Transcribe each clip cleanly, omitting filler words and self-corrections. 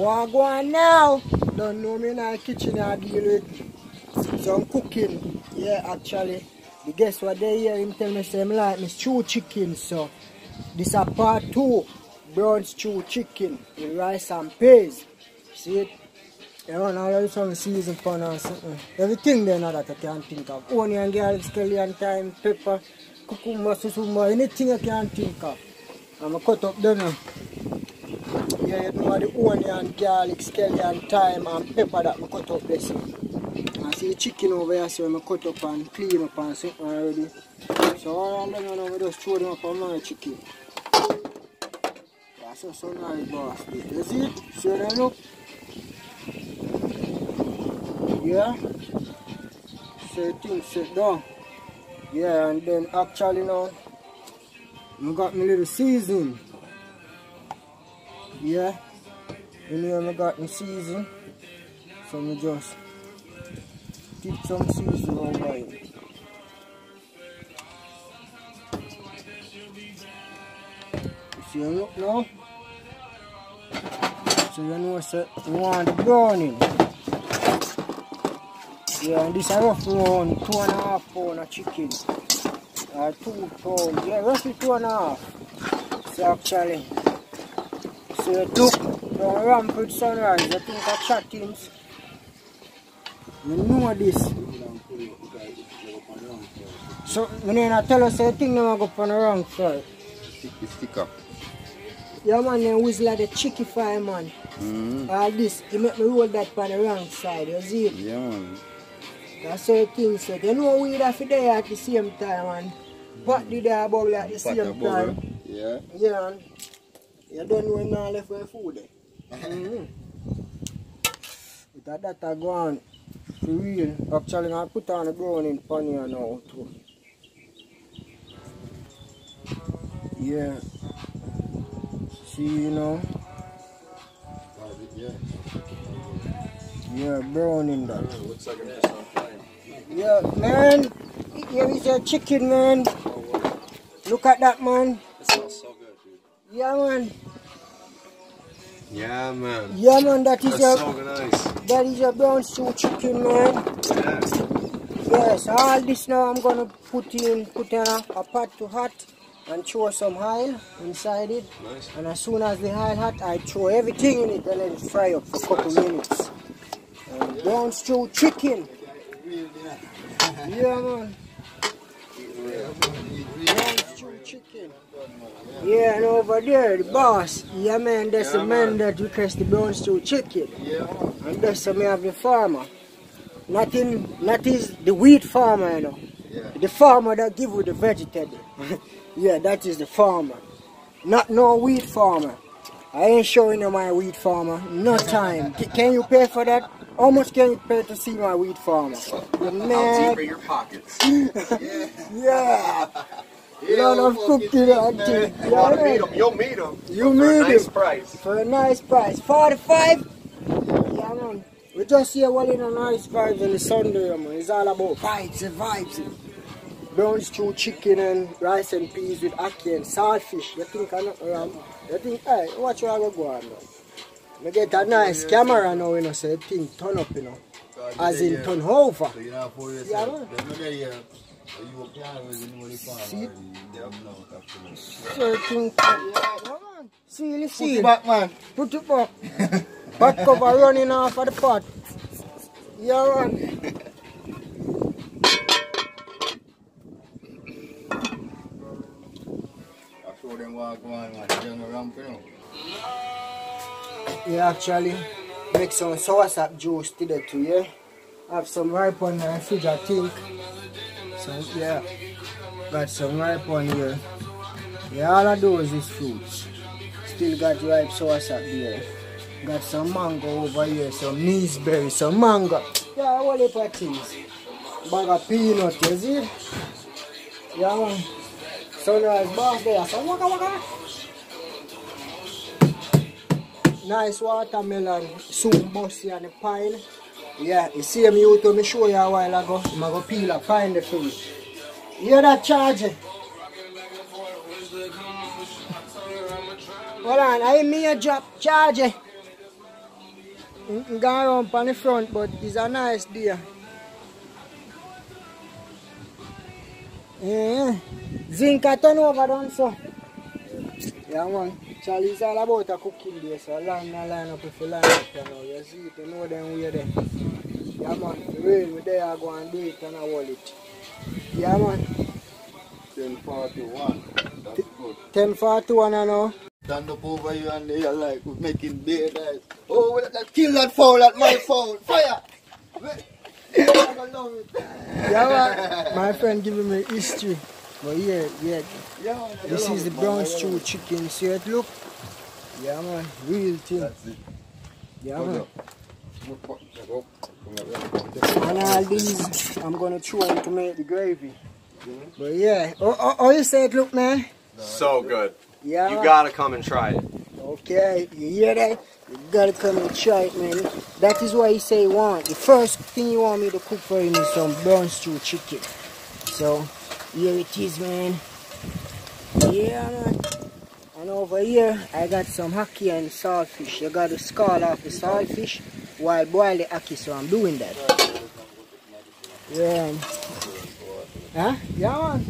What go on now? Don't know me in the kitchen I deal with some cooking. Yeah, actually. The guess what they hear him tell me say him like me stew chicken, so this is part 2. Brown stew chicken with rice and peas. See it? You want all of some season fun or something. Everything there now that I can think of. Onion, garlic, scallion, thyme, pepper, cucumber, susumber, anything I can think of. I'm going to cut up them now. Yeah, you know the onion, garlic, scallion, thyme and pepper that I cut up this. I see the chicken over here, so I cut up and clean up and something already. So all of them now, I just throw them up on my chicken. That's so nice, boss. You see it? See how they look? Yeah. So things sit down. Yeah, and then actually now, I got my little season. Yeah. You know I got my season. So I just dip some season over it. You see how look now? So you know so you want the browning. Yeah, and this is roughly around 2.5 pounds of chicken. 2 pounds. Yeah, roughly 2.5. So actually, so you took from Rampart Sunrise, I think of chattings. You know this. So when you tell us the thing now go up on the wrong side. Stick up. Yeah man, then whistle like the chicky fry man. All this, you make me roll that on the wrong side, you see it? Yeah man. That's how things set. You know we have to there at the same time and pot the there bubble at the same time. Yeah. Yeah man. You don't know when I left for food there. But that I go on for real. Actually I put on the browning pan here now too. Yeah. See, you know? Yeah, browning that. Looks like I'm just on fire. Yeah, man. Here is your chicken, man. Look at that, man. It smells so good, dude. Yeah, man. Yeah, man. Yeah, man. That is your. So nice. That is your brown stew chicken, man. Yeah. Yes, all this now I'm gonna put in a pot to hot. And throw some oil inside it. Nice. And as soon as the oil hot, I throw everything in it and let it fry up for a couple minutes. And brown stew chicken. Yeah, man. Brown stew chicken. Yeah, and over there, the boss. Yeah, man, that's the man that requests the brown stew chicken. Yeah. And that's the man of the farmer. Not is the wheat farmer, you know. Yeah. The farmer that give you the vegetable. Yeah, that is the farmer. Not no wheat farmer. I ain't showing you my wheat farmer. No time. Can you pay for that? How much can you pay to see my wheat farmer? Man. I'll for your pockets. Yeah. Lot of cooking and thing. You'll meet him. You meet him. For a nice price. For a nice price. 45? Yeah, man. We just here well in a nice vibes on the Sunday, man. It's all about vibes and vibes. Brown stew chicken and rice and peas with ackee and saltfish. You think I'm not around? You think, hey, watch where I go on now. I get a nice camera now, you know, so the thing turn up, you know. As in turn over. So you know, for Yeah, man. See? So think, yeah, man. See, Put it back, man. Put it back. Pot cover running off of the pot. Yeah, man. Them walk on, man. Jungle ramp, you know. Yeah, actually make some soursop juice today too, yeah. Have some ripe on my fridge, I think. So yeah, got some ripe on here. Yeah, all of those is fruits. Still got ripe soursop there. Got some mango over here, some gooseberry, some mango. Yeah, all heap of things. Bag of peanut, you see? Yeah, man. Sunrise boss there, so waka waka. Nice watermelon, soon busty on the pile. Yeah, you see me out to me show you a while ago. I'm going to peel up, find the fruit. You hear that charger? Hold on, I hear me a drop charger. I'm going around on the front, but it's a nice day. Yeah. Zinc I turn over done so. Yeah man. Charlie, it's all about a cooking day, so line up if you line up now. You see it, you know them way there. Yeah man, for real, we there go and do it and I hold it. Yeah man. 10:41. That's good. 10:41 I know. Stand up over you and they are like we're making big guys. Oh, we let kill that fowl, that my fowl. Fire! Yeah man, my friend giving me history. But yeah, this is the brown stew chicken. See it look? Yeah man, real thing. That's it. Yeah man. And all these, I'm gonna throw them to make the gravy. But yeah, oh you say it look man? So good. Yeah. You gotta come and try it. Okay, you hear that? You gotta come and try it, man. That is why he say want. The first thing you want me to cook for him is some brown stew chicken. So here it is, man. Yeah, man. And over here, I got some ackee and saltfish. You got to scald off the saltfish while boil the ackee, so I'm doing that. Yeah. Huh? Yeah, man.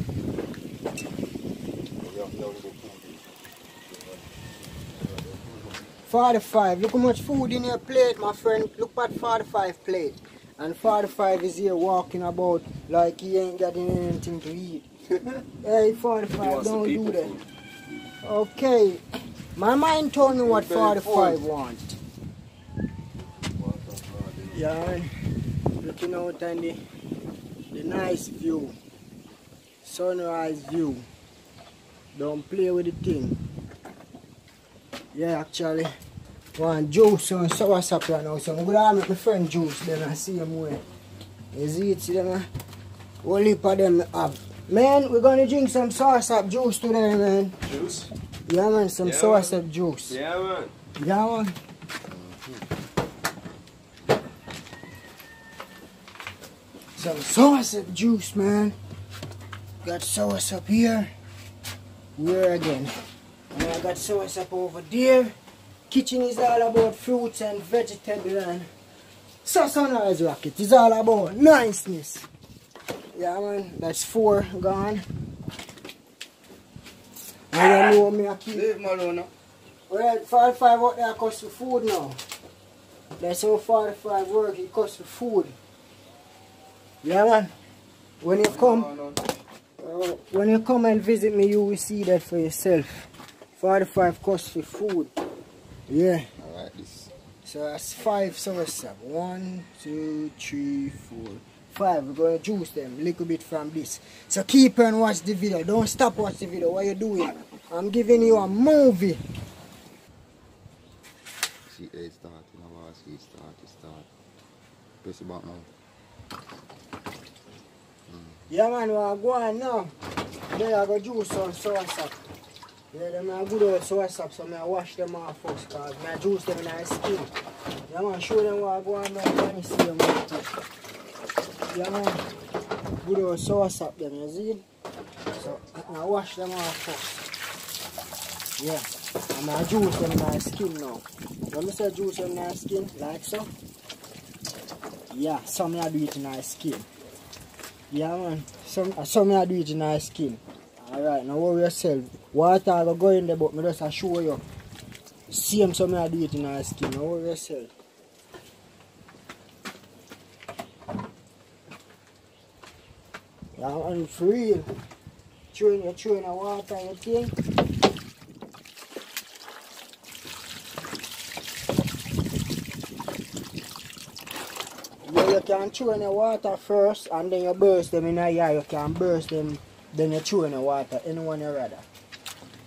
$45. Look how much food in your plate, my friend. Look at $45 plate. And $45 is here walking about like he ain't getting anything to eat. Hey, $45, don't do that. Food. Okay. My mind told me what $45 want. Yeah, man. Looking out on the nice view. Sunrise view. Don't play with the thing. Yeah, actually, want juice and soursop right now, so I'm gonna make my friend juice then I see him way. You see it, see them? One heap of them have. Man, we're gonna drink some soursop juice today, man. Juice? Yeah, man, some soursop juice. Yeah, man. Yeah, man. Some soursop juice, man. Got soursop here. Where again? And I got soursop over there. Kitchen is all about fruits and vegetables and sunrise rocket. It's all about niceness. Yeah man, that's 4 gone. I don't know me a keep. Leave him alone. Well, 45 out there cost for food now. That's how 45 work, it costs for food. Yeah man. When you come and visit me, you will see that for yourself. 45 costs for food. Yeah. Alright, this. So that's 5 soursop. 1, 2, 3, 4, 5. We're going to juice them a little bit from this. So keep and watch the video. Don't stop watch the video. What you doing? I'm giving you a movie. See A start, you know what? See start. Press the button now. Yeah man, we're going now. Then I go juice some soursop. Yeah, them are good old soursop, so I wash them off first because I juice them in my skin. Yeah man, show them what I go on now, can you see them right here. Yeah man, good old soursop them, you see? So I wash them off first. Yeah, and I juice them in my skin now. When I say juice them in my skin, like so. Yeah, some I do it in my skin. Yeah man, some I do it in my skin. Alright, now worry yourself. Water I go in there, but I just show you. Same some I do it in our skin. Now worry yourself. Yeah, and for real. Throwing the water and your thing. Yeah, you can throw in the water first and then you burst them in the air. You can burst them. Then you throw in the water, anyone you rather.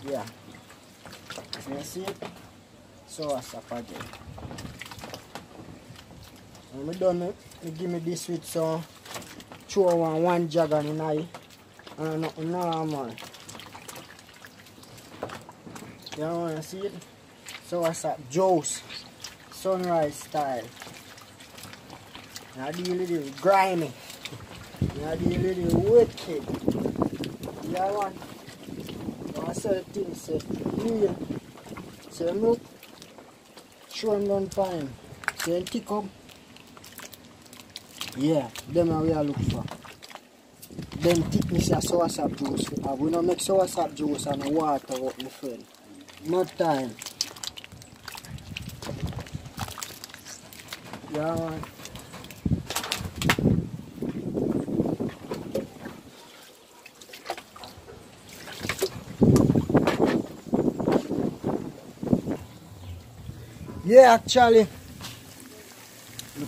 Yeah. You see it? Soursop again. When I'm done, you give me this with some, throw one jug on the eye. And nothing normal. You want to see it? Soursop juice. Sunrise style. I deal with it grimy. I deal with it wicked. Yeah, man. I said things, real. So, look, show him down time. Then thick up. Yeah, them are we are looking for. Then thickness of soursop juice. We don't make soursop juice and water up, my friend. Not time. Yeah, man. Yeah, actually, I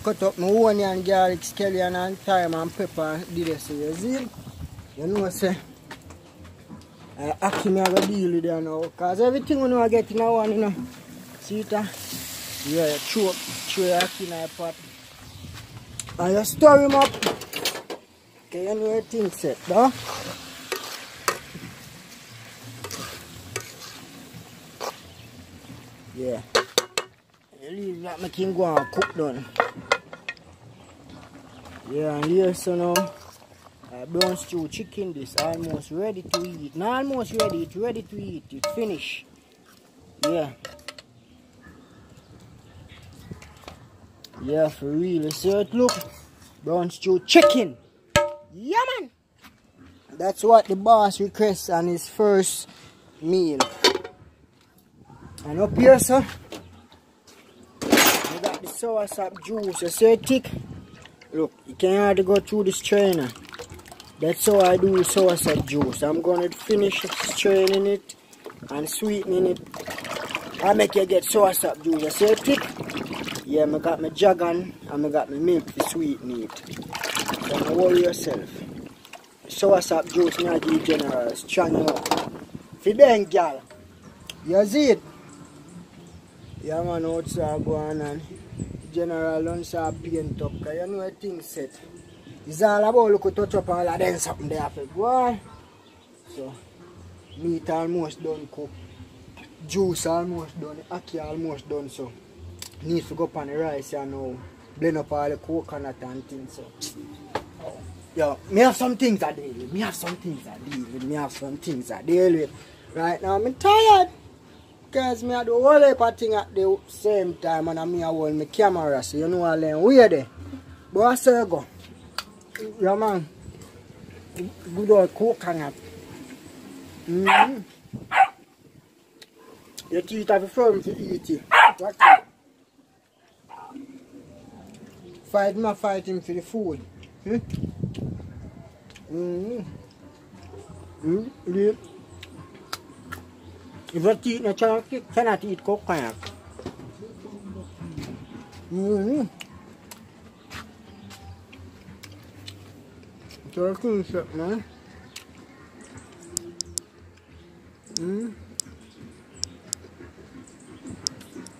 cut up my onion, garlic, scallion and thyme and pepper and did it. So you see, you know say, ackee me I go deal with it now. Because everything we know I get in a one, you know. See it? Yeah, throw your ackee in a pot. And you stir him up. Okay, you know everything set, though. Yeah. You leave that make him go and cook done. Yeah, and here so now brown stew chicken this almost ready to eat. Not almost ready, it's ready to eat. It's finished. Yeah. Yeah, for real. You see how it look? Brown stew chicken. Yeah, man. That's what the boss requests on his first meal. And up here, sir, we got the soursop juice. You see it thick? Look, you can't hardly go through the strainer. That's how I do soursop juice. I'm going to finish straining it and sweetening it. I make you get soursop juice. You see it thick? Yeah, I got my jug on and I got my milk to sweeten it. So don't worry yourself. Soursop juice, I give you general. Strong you up. For them, girl. You see it? Yeah, man, outside go on and general lunch are paint up. Because you know a thing set. It's all about look to touch up all of them something there for boy. So, meat almost done cook. Juice almost done. Ackee almost done. So, need to go up on the rice and now blend up all the coconut and things. So, yo, me have some things I deal with. Me have some things I deal with. Right now, I'm tired. Because me I do all heap of things at the same time and I hold my camera, so you know I learn where there. But I say go. Yeah, man. Good old coconut. You teeth have a firm to eat it. That's it. Fighting for the food. Yeah. If your teeth cannot eat coconut. Talking shit, man.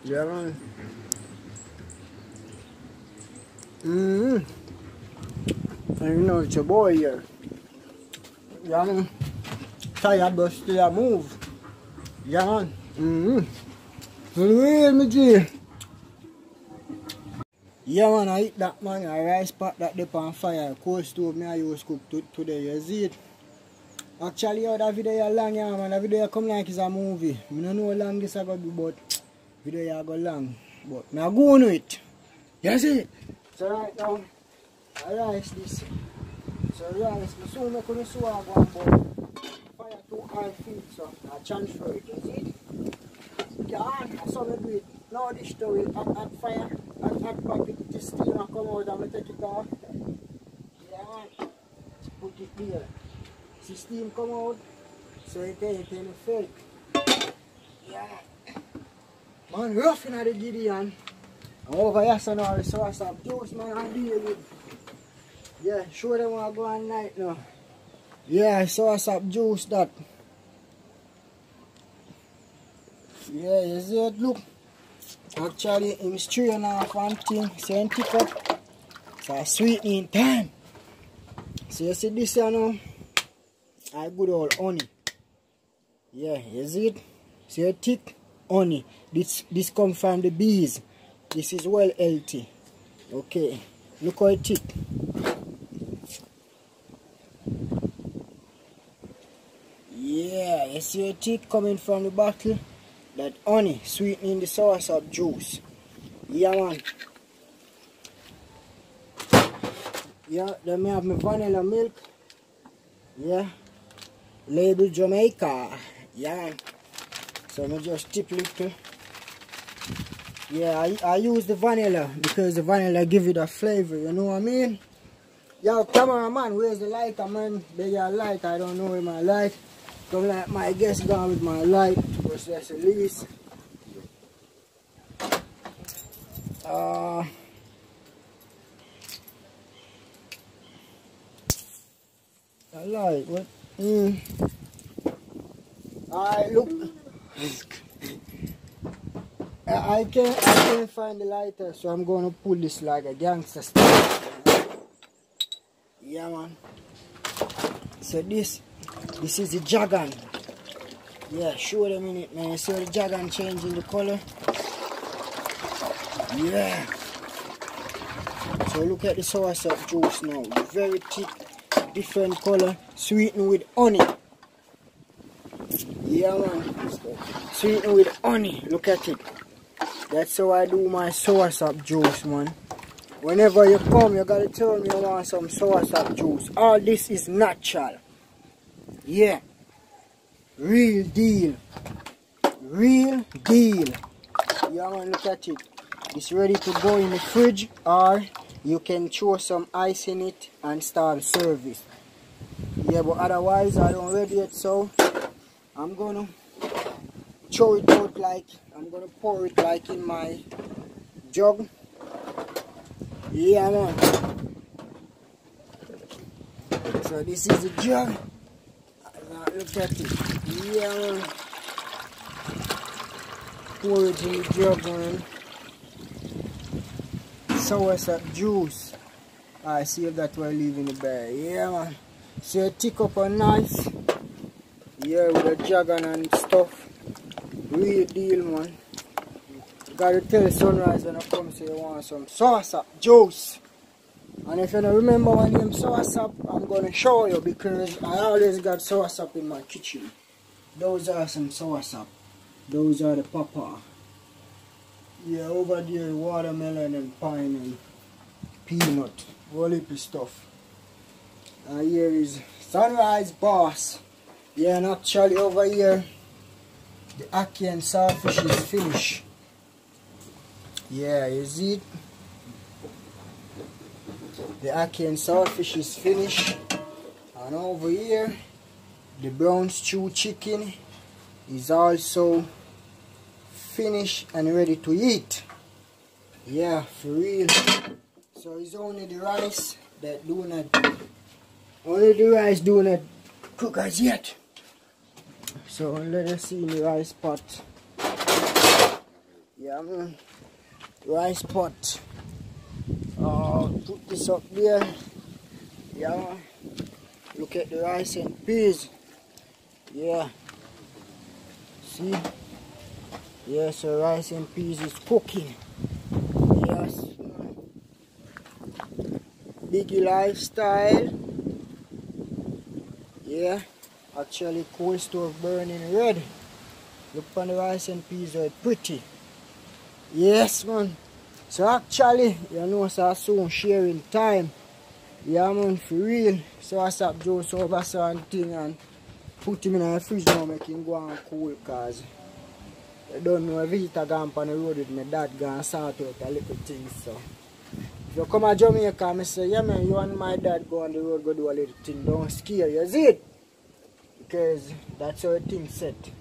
Yeah, man. And you know it's your boy here. Yeah, man. Tired but still move. Yeah, man. Real, me G. Yeah, man, I eat that, man. A rice pot that dip on fire. Cold stove me I use cook today. You see it? Actually, that video is long, yeah, man. That video come like it's a movie. I don't know how long this I go do, but video is go long. But I go on it. You see it? So right now, I rice this. So rice, I soon make the swag one bowl. Fire to high feet, so I transfer it, you see it? Yeah, that's how I do it. Now this story at fire, at pop it, the steam will come out and I take it off. Yeah, man. Put it there. See steam come out, so it ain't any fake. Yeah. Man, rough in the Gideon. I'm over here, so now the soursop juice, man, I deal with. Yeah, show them what I go on night now. Yeah, soursop juice that. Yeah, you see it, look. Actually, I'm straight off one thing, so I'm tick up. So I sweeten time. So you see this here now? I good old honey. Yeah, you see it? See it thick? Honey. This come from the bees. This is well healthy. Okay. Look how it thick. Yeah, you see it thick coming from the bottle? That honey sweetening the soursop juice. Yeah, man. Yeah, then me have my vanilla milk. Yeah. Label Jamaica. Yeah. So I just tip little. Yeah, I use the vanilla because the vanilla give it a flavor, you know what I mean? Yo, cameraman, where's the lighter, man? They got light, I don't know where my light. Don't let my guest gone with my light, because that's the least. I like what? Alright, look. I can't find the lighter, so I'm gonna pull this like a gangster style. Yeah, man. So this is the dragon. Yeah, show them in it, man. You see the dragon changing the color? Yeah. So look at the soursop juice now. Very thick, different color, sweetened with honey. Yeah, man. Sweetened with honey. Look at it. That's how I do my soursop juice, man. Whenever you come, you gotta tell me you want some soursop juice. All this is natural. Yeah. Real deal. Real deal. Yeah, man, look at it. It's ready to go in the fridge, or you can throw some ice in it and start service. Yeah, but otherwise I don't ready it, so I'm gonna throw it out like, I'm gonna pour it like in my jug. Yeah, man. So this is the jug. Now look at it. Yeah, man. Pour it in the jug, man. Soursop juice. I see if that will leave in the bag. Yeah, man. So you tick up a nice. Yeah, with a dragon and stuff. Real deal, man. You gotta tell Sunrise when I come, say you want some soursop juice. And if you don't remember my name soursop, I'm gonna show you, because I always got soursop in my kitchen. Those are some soursop. Those are the pawpaw. Yeah, over there watermelon and pine and peanut. All heap of stuff. And here is Sunrise Boss. Yeah, and actually over here the ackee and saltfish is finished. Yeah, you see it? The ackee and saltfish is finished. And over here the brown stew chicken is also finished and ready to eat. Yeah, for real. So it's only the rice that do not cook as yet. So let us see in the rice pot. Yeah, man. Rice pot. Put this up there. Yeah, man. Look at the rice and peas. Yeah. See? Yeah, so rice and peas is cooking. Yes. Biggie lifestyle. Yeah. Actually cold stove burning red. Look on the rice and peas are pretty. Yes, man. So actually, you know, so soon sharing time. Yeah, man, for real. So I stop juice over something and put him in the fridge now, make him go and cool, cause I don't know, a visitor gone on the road with my dad gone sort out a little thing. So if you come to Jamaica, I say, yeah, man, you and my dad go on the road, go do a little thing, don't scare you, see it? Because that's how things set.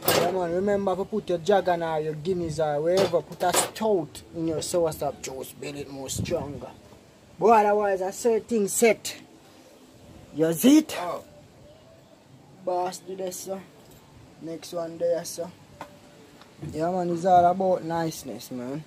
Yeah, man, remember to put your dragon or your guineas or wherever, put a stout in your soursop juice, build it more stronger. But otherwise, I say things set. You see it? Oh. Boss do this, sir. Next one there, sir. Yeah, man, it's all about niceness, man.